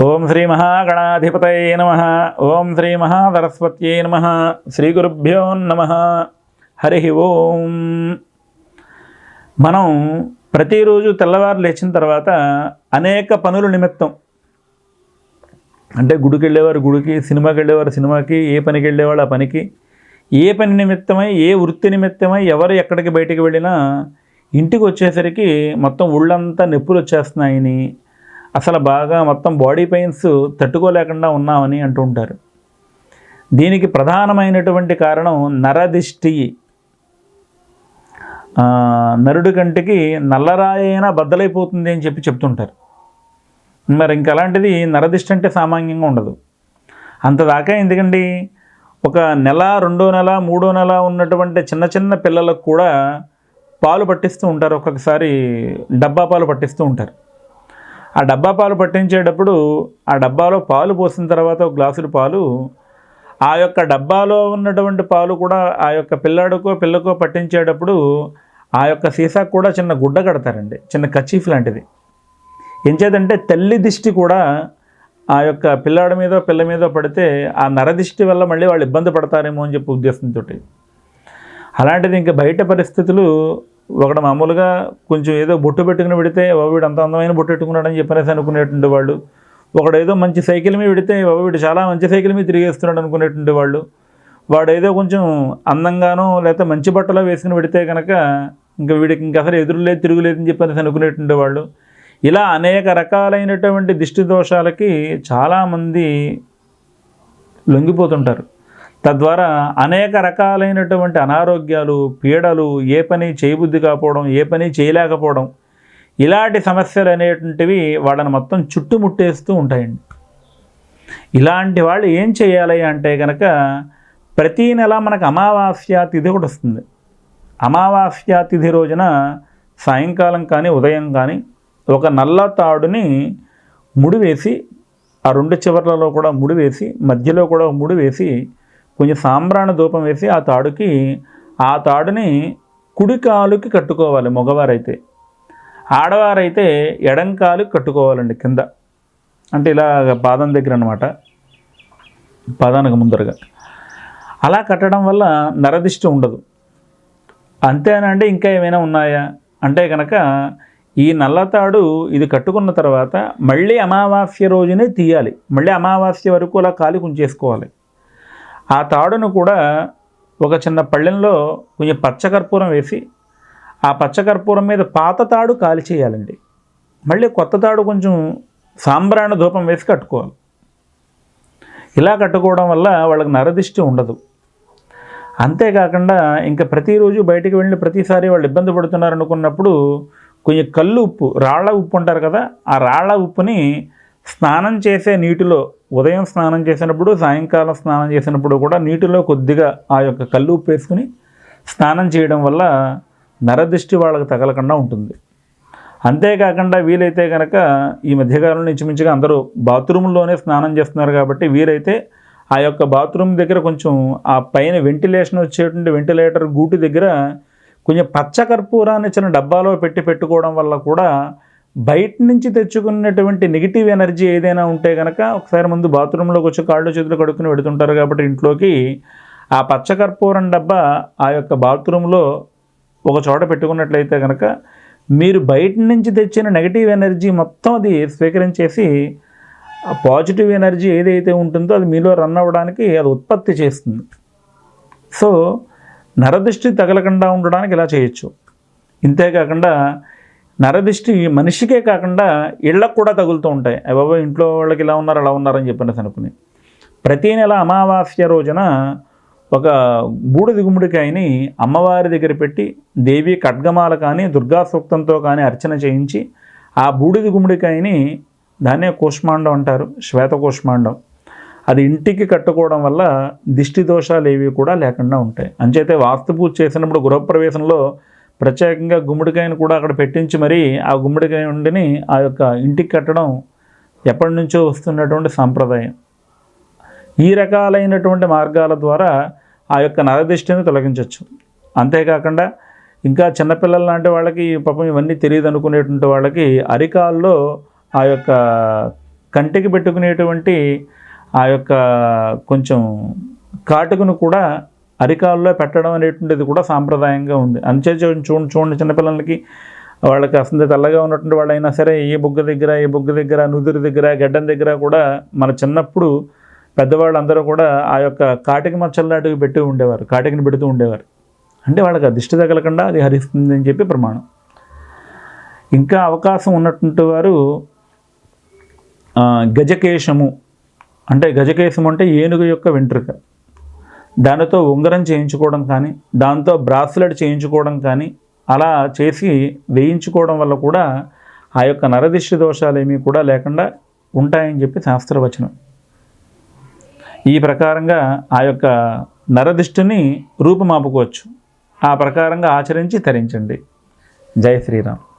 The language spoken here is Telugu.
ఓం శ్రీ మహాగణాధిపతయే నమః. ఓం శ్రీ మహాసరస్వత్యై నమః. శ్రీ గురుభ్యో నమః. హరి ఓం. మనం ప్రతిరోజు తెల్లవారు లేచిన తర్వాత అనేక పనుల నిమిత్తం, అంటే గుడికి వెళ్ళేవారు గుడికి, సినిమాకి వెళ్ళేవారు సినిమాకి, ఏ పనికి వెళ్ళేవాళ్ళు ఆ పనికి, ఏ పని నిమిత్తమై ఏ వృత్తి నిమిత్తమై ఎవరు ఎక్కడికి బయటికి వెళ్ళినా ఇంటికి వచ్చేసరికి మొత్తం ఒళ్ళంతా నొప్పులు వచ్చేస్తున్నాయని, అసలు బాగా మొత్తం బాడీ పెయిన్స్ తట్టుకోలేకుండా ఉన్నామని అంటూ ఉంటారు. దీనికి ప్రధానమైనటువంటి కారణం నరదిష్టి. నరుడి కంటికి నల్లరాయైనా బద్దలైపోతుంది అని చెప్తుంటారు. మరి ఇంక అలాంటిది నరదిష్టి అంటే సామాన్యంగా ఉండదు. అంతదాకా ఎందుకండి, ఒక నెల, 2వ నెల, 3వ నెల ఉన్నటువంటి చిన్న చిన్న పిల్లలకు కూడా పాలు పట్టిస్తూ ఉంటారు. ఒక్కొక్కసారి డబ్బా పాలు పట్టిస్తూ ఉంటారు. ఆ డబ్బా పాలు పట్టించేటప్పుడు ఆ డబ్బాలో పాలు పోసిన తర్వాత ఒక గ్లాసుడు పాలు, ఆ యొక్క డబ్బాలో ఉన్నటువంటి పాలు కూడా ఆ యొక్క పిల్లకో పట్టించేటప్పుడు ఆ యొక్క సీసాకు కూడా చిన్న గుడ్డ కడతారండి, చిన్న కచీఫ్ లాంటిది. ఎంచేదంటే తల్లి దిష్టి కూడా ఆ యొక్క పిల్లాడి మీద పిల్ల మీద పడితే ఆ నరదిష్టి వల్ల మళ్ళీ వాళ్ళు ఇబ్బంది పడతారేమో అని చెప్పి ఉద్దేశంతో. అలాంటిది ఇంకా బయట పరిస్థితులు, ఒకడు మామూలుగా కొంచెం ఏదో బొట్టు పెట్టుకుని పెడితే వీడు అంత అందమైన బొట్టు పెట్టుకున్నాడని చెప్పనేసి అనుకునేటువంటి వాళ్ళు, ఒకడు ఏదో మంచి సైకిల్ మీద పెడితే వీడు చాలా మంచి సైకిల్ మీద తిరిగేస్తున్నాడు అనుకునేటువంటి వాళ్ళు, వాడు ఏదో కొంచెం అందంగానో లేకపోతే మంచి బట్టలో వేసుకుని పెడితే కనుక ఇంకా వీడికి ఇంకా అసలు ఎదురులేదు తిరుగులేదని చెప్పనేసి అనుకునేటువంటి వాళ్ళు, ఇలా అనేక రకాలైనటువంటి దిష్టి దోషాలకి చాలామంది లొంగిపోతుంటారు. తద్వారా అనేక రకాలైనటువంటి అనారోగ్యాలు, పీడలు, ఏ పని చేయబుద్ధి కాకపోవడం, ఏ పని చేయలేకపోవడం, ఇలాంటి సమస్యలు అనేటువంటివి వాళ్ళని మొత్తం చుట్టుముట్టేస్తూ ఉంటాయండి. ఇలాంటి వాళ్ళు ఏం చేయాలి అంటే కనుక, ప్రతీ నెల మనకు అమావాస్య తిథి ఒకటి వస్తుంది. అమావాస్య తిథి రోజున సాయంకాలం కానీ ఉదయం కానీ ఒక నల్ల తాడుని ముడివేసి, ఆ 2 చివర్లలో కూడా ముడివేసి, మధ్యలో కూడా ముడి వేసి, కొంచెం సాంబ్రాణ ధూపం వేసి ఆ తాడుని కుడి కాలుకి కట్టుకోవాలి మగవారైతే. ఆడవారైతే ఎడం కాలుకి కట్టుకోవాలండి, కింద అంటే ఇలా పాదం దగ్గర అన్నమాట, పాదానికి ముందరగా. అలా కట్టడం వల్ల నరదిష్టి ఉండదు. అంతేనంటే ఇంకా ఏమైనా ఉన్నాయా అంటే కనుక, ఈ నల్లతాడు ఇది కట్టుకున్న తర్వాత మళ్ళీ అమావాస్య రోజునే తీయాలి. మళ్ళీ అమావాస్య వరకు అలా కాలి ఉంచేసుకోవాలి. ఆ తాడును కూడా ఒక చిన్న పళ్ళెంలో కొంచెం పచ్చకర్పూరం వేసి, ఆ పచ్చకర్పూరం మీద పాత తాడు కాలి చేయాలండి. మళ్ళీ కొత్త తాడు కొంచెం సాంబ్రాణ ధూపం వేసి కట్టుకోవాలి. ఇలా కట్టుకోవడం వల్ల వాళ్ళకి నరదిష్టి ఉండదు. అంతేకాకుండా ఇంకా ప్రతిరోజు బయటికి వెళ్ళిన ప్రతిసారి వాళ్ళు ఇబ్బంది పడుతున్నారు అనుకున్నప్పుడు కొంచెం కల్లు ఉప్పు, రాళ్ల ఉప్పు అంటారు కదా, ఆ రాళ్ల ఉప్పుని స్నానం చేసే నీటిలో, ఉదయం స్నానం చేసినప్పుడు, సాయంకాలం స్నానం చేసినప్పుడు కూడా నీటిలో కొద్దిగా ఆ యొక్క కల్లు ఉప్పు వేసుకుని స్నానం చేయడం వల్ల నరదిష్టి వాళ్ళకి తగలకుండా ఉంటుంది. అంతేకాకుండా వీలైతే కనుక ఈ మధ్యకాలంలో ఇంచుమించుగా అందరూ బాత్రూంలోనే స్నానం చేస్తున్నారు కాబట్టి, వీరైతే ఆ యొక్క బాత్రూమ్ దగ్గర కొంచెం ఆ పైన వెంటిలేషన్ వచ్చేటువంటి వెంటిలేటర్ గూటి దగ్గర కొంచెం పచ్చకర్పూరాన్ని చిన్న డబ్బాలో పెట్టుకోవడం వల్ల కూడా బయట నుంచి తెచ్చుకున్నటువంటి నెగిటివ్ ఎనర్జీ ఏదైనా ఉంటే కనుక, ఒకసారి ముందు బాత్రూంలోకి వచ్చి కాళ్ళు చేతులు కడుక్కుని పెడుతుంటారు కాబట్టి ఇంట్లోకి, ఆ పచ్చకర్పూరం డబ్బా ఆ యొక్క బాత్రూంలో ఒక చోట పెట్టుకున్నట్లయితే కనుక మీరు బయట నుంచి తెచ్చిన నెగిటివ్ ఎనర్జీ మొత్తం అది స్వీకరించేసి ఆ పాజిటివ్ ఎనర్జీ ఏదైతే ఉంటుందో అది మీలో రన్ అవ్వడానికి అది ఉత్పత్తి చేస్తుంది. సో నరదిష్టి తగలకుండా ఉండడానికి ఇలా చేయొచ్చు. ఇంతేకాకుండా నరదిష్టి మనిషికే కాకుండా ఇళ్లకు కూడా తగులుతూ ఉంటాయి. బాబా ఇంట్లో వాళ్ళకి ఇలా ఉన్నారు అలా ఉన్నారని చెప్పనేసి అనుకుని, ప్రతీ నెల అమావాస్య రోజున ఒక బూడిద గుమ్మడికాయని అమ్మవారి దగ్గర పెట్టి దేవి ఖడ్గమాల కానీ దుర్గా సూక్తంతో కానీ అర్చన చేయించి, ఆ బూడిద గుమ్మడికాయని, దాన్నే కూష్మాండం అంటారు, శ్వేత కూష్మాండం, అది ఇంటికి కట్టుకోవడం వల్ల దిష్టి దోషాలు ఏవి కూడా లేకుండా ఉంటాయి. అంచేతే వాస్తు పూజ చేసినప్పుడు గృహప్రవేశంలో ప్రత్యేకంగా గుమ్మడికాయను కూడా అక్కడ పెట్టించి మరీ ఆ గుమ్మడికాయ ఉండిని ఆ యొక్క ఇంటికి కట్టడం ఎప్పటి నుంచో వస్తున్నటువంటి సాంప్రదాయం. ఈ రకాలైనటువంటి మార్గాల ద్వారా ఆ యొక్క నరదిష్టిని తొలగించవచ్చు. అంతేకాకుండా ఇంకా చిన్నపిల్లల లాంటి వాళ్ళకి పాపం ఇవన్నీ తెలియదు అనుకునేటువంటి వాళ్ళకి అరికాల్లో ఆ యొక్క కంటికి పెట్టుకునేటువంటి ఆ యొక్క కొంచెం కాటుకను కూడా అరికాల్లో పెట్టడం అనేటువంటిది కూడా సాంప్రదాయంగా ఉంది. అంచే చూడండి చిన్నపిల్లలకి వాళ్ళకి అసలు తెల్లగా ఉన్నటువంటి వాళ్ళైనా సరే ఈ బొగ్గ దగ్గర నుదురు దగ్గర గడ్డం దగ్గర కూడా మన చిన్నప్పుడు పెద్దవాళ్ళందరూ కూడా ఆ యొక్క కాటిక మచ్చలు లాంటివి పెట్టి ఉండేవారు, కాటికని పెడుతూ ఉండేవారు. అంటే వాళ్ళకి దిష్టి తగలకుండా అది హరిస్తుంది అని చెప్పి ప్రమాణం. ఇంకా అవకాశం ఉన్నటువంటి వారు గజకేశము, అంటే గజకేశము అంటే ఏనుగు యొక్క వెంట్రుక, దానితో ఉంగరం చేయించుకోవడం కానీ, దాంతో బ్రాస్లెట్ చేయించుకోవడం కానీ అలా చేసి వేయించుకోవడం వల్ల కూడా ఆ యొక్క నరదిష్టి దోషాలు ఏమీ కూడా లేకుండా ఉంటాయని చెప్పి శాస్త్రవచనం. ఈ ప్రకారంగా ఆ యొక్క నరదిష్టిని రూపుమాపుకోవచ్చు. ఆ ప్రకారంగా ఆచరించి తరించండి. జై శ్రీరామ్.